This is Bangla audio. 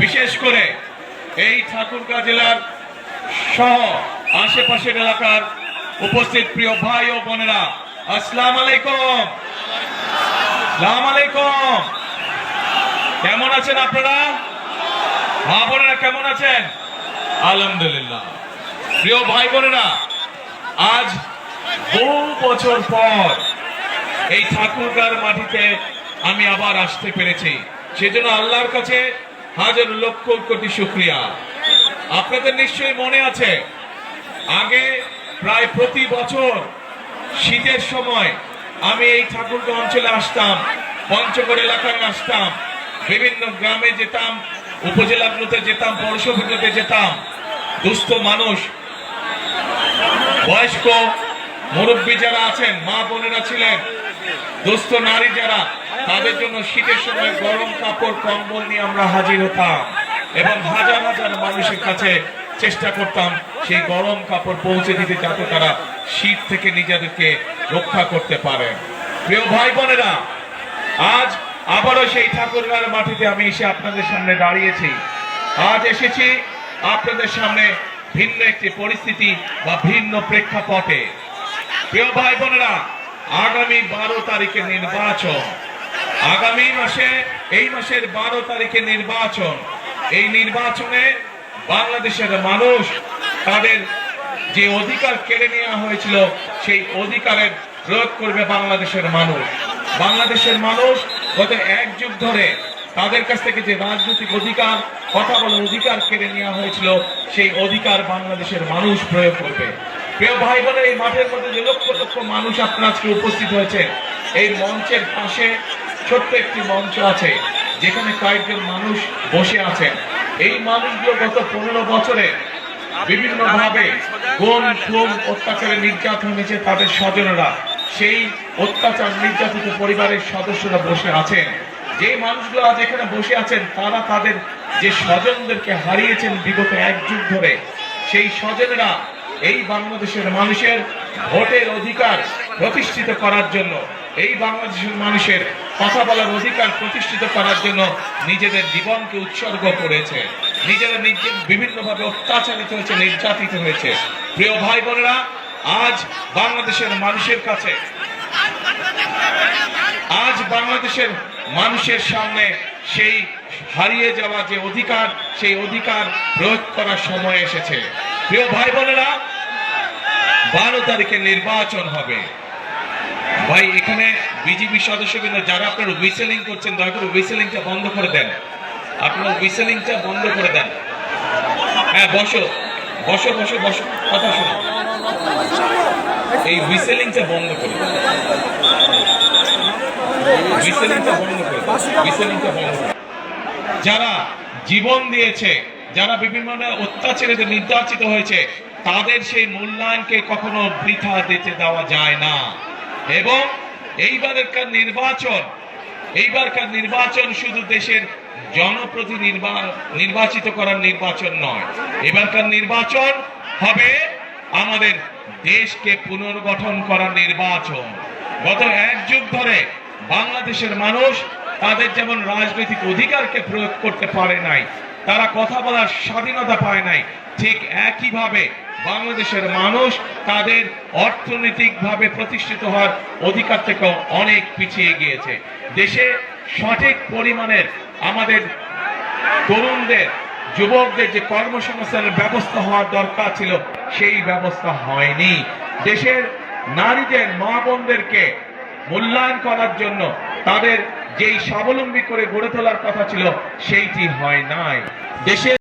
বিশেষ করে এই ঠাকুরগাঁ জেলার সহ আশেপাশের এলাকার উপস্থিত প্রিয় ভাই ও বোনেরা, আসসালামু আলাইকুম। আসসালামু আলাইকুম। কেমন আছেন আপনারা? মা বোনেরা কেমন আছেন? আলহামদুলিল্লাহ। প্রিয় ভাই বোনেরা, আজ বহু বছর পর এই ঠাকুরগাঁর মাটিতে আমি আবার আসতে পেরেছি, সেজন্য আল্লাহর কাছে হাজার লক্ষ কোটি শুকরিয়া। আপনাদের নিশ্চয়ই মনে আছে, আগে প্রায় প্রতি বছর শীতের সময় আমি এই ঠাকুরগাঁও অঞ্চলে আসতাম, পঞ্চগড় এলাকায় আসতাম, বিভিন্ন গ্রামে যেতাম, উপজেলাগুলোতে যেতাম, পৌরসভাগুলোতে যেতাম। দুস্থ মানুষ, বয়স্ক মুরব্বী যারা আছেন, মা বোনেরা ছিলেন, দুস্থ নারী যারা, তাদের জন্য শীতের সময় গরম কাপড় কম্বল নিয়ে আমরা হাজির হতাম এবং হাজার হাজার মানুষের কাছে চেষ্টা করতাম সেই গরম কাপড় পৌঁছে দিতে, যাতে তারা শীত থেকে নিজেদেরকে রক্ষা করতে পারে। প্রিয় ভাই বোনেরা, আজ আবারও সেই ঠাকুরগাঁর মাটিতে আমি এসে আপনাদের সামনে দাঁড়িয়েছি। আজ এসেছি আপনাদের সামনে ভিন্ন একটি পরিস্থিতি বা ভিন্ন প্রেক্ষাপটে। প্রিয় ভাই বোনেরা, আগামী 12 তারিখে নির্বাচন, আগামী মাসে, এই মাসের 12 তারিখে নির্বাচন। এই নির্বাচনে বাংলাদেশের মানুষ তাদের যে অধিকার কেড়ে নেওয়া হয়েছিল, সেই অধিকারের প্রয়োগ করবে বাংলাদেশের মানুষ। বাংলাদেশের মানুষ গত এক যুগ ধরে তাদের কাছ থেকে যে রাজনৈতিক অধিকার, কথা বলার অধিকার কেড়ে নেওয়া হয়েছিল, সেই অধিকার বাংলাদেশের মানুষ প্রয়োগ করবে। প্রিয় ভাই বোনের, এই মাঠের মধ্যে যে লক্ষ লক্ষ মানুষ আপনারা আজকে উপস্থিত হয়েছে, এই মঞ্চের পাশে ছোট্ট একটি মঞ্চ আছে যেখানে কয়েকজন মানুষ বসে আছেন। এই মানুষগুলো গত 15 বছরে বিভিন্ন ভাবে গুম খুন অত্যাচারে নির্যাতন হয়েছে তাদের স্বজনেরা, সেই অত্যাচার নির্যাতিত পরিবারের সদস্যরা বসে আছেন। যে মানুষগুলো আজ এখানে বসে আছেন, তারা তাদের যে স্বজনদেরকে হারিয়েছেন বিগত এক যুগ ধরে, সেই স্বজনেরা এই বাংলাদেশের মানুষের ভোটের অধিকার প্রতিষ্ঠিত করার জন্য, এই বাংলাদেশের মানুষের কথা বলার অধিকার প্রতিষ্ঠিত করার জন্য নিজেদের জীবনকে উৎসর্গ করেছে। নিজেরা বিভিন্নভাবে অত্যাচারিত হয়েছে, নির্যাতিত হয়েছে। প্রিয় ভাই বোনেরা, আজ বাংলাদেশের মানুষের কাছে, আজ বাংলাদেশের মানুষের সামনে সেই হারিয়ে যাওয়া যে অধিকার, সেই অধিকার প্রয়োগ করার সময় এসেছে। প্রিয় ভাই বোনেরা, 12 তারিখে নির্বাচন হবে। ভাই, এখানে বিজেপি সদস্যবৃন্দ যারা আপনারা হুইসেলিং করছেন, দয়া করে হুইসেলিংটা বন্ধ করে দেন। আপনারা হুইসেলিংটা বন্ধ করে দেন। হ্যাঁ, বসো বসো বসো বসো, কথা শোনো। এই হুইসেলিংটা বন্ধ করে দেন, হুইসেলিংটা বন্ধ করে দেন, হুইসেলিংটা বন্ধ করে। যারা জীবন দিয়েছে, যারা বিভিন্ন অত্যাচারে নির্যাতিত হয়েছে, তাদের সেই মূল্যায়নকে কখনো বৃথা দিতে দেওয়া যায় না। এবং এইবারকার নির্বাচন শুধু দেশের জনপ্রতিনিধি নির্বাচিত করার নির্বাচন নয়, এবারকার নির্বাচন হবে আমাদের দেশকে পুনর্গঠন করার নির্বাচন। গত এক যুগ ধরে বাংলাদেশের মানুষ তাদের যেমন রাজনৈতিক অধিকারকে প্রয়োগ করতে পারে নাই, তারা কথা বলার স্বাধীনতা পায় নাই, ঠিক একইভাবে বাংলাদেশের মানুষ তাদের অর্থনৈতিকভাবে প্রতিষ্ঠিত হওয়ার অধিকার থেকে অনেক পিছিয়ে গিয়েছে। দেশে সঠিক পরিমাণের আমাদের তরুণদের, যুবকদের যে কর্মসংস্থানের ব্যবস্থা হওয়ার দরকার ছিল, সেই ব্যবস্থা হয়নি। দেশের নারীদের, মা বোনদেরকে মূল্যায়ন করার জন্য, তাদের যেই স্বাবলম্বী করে গড়ে তোলার কথা ছিল, সেইটি হয় নাই। দেশের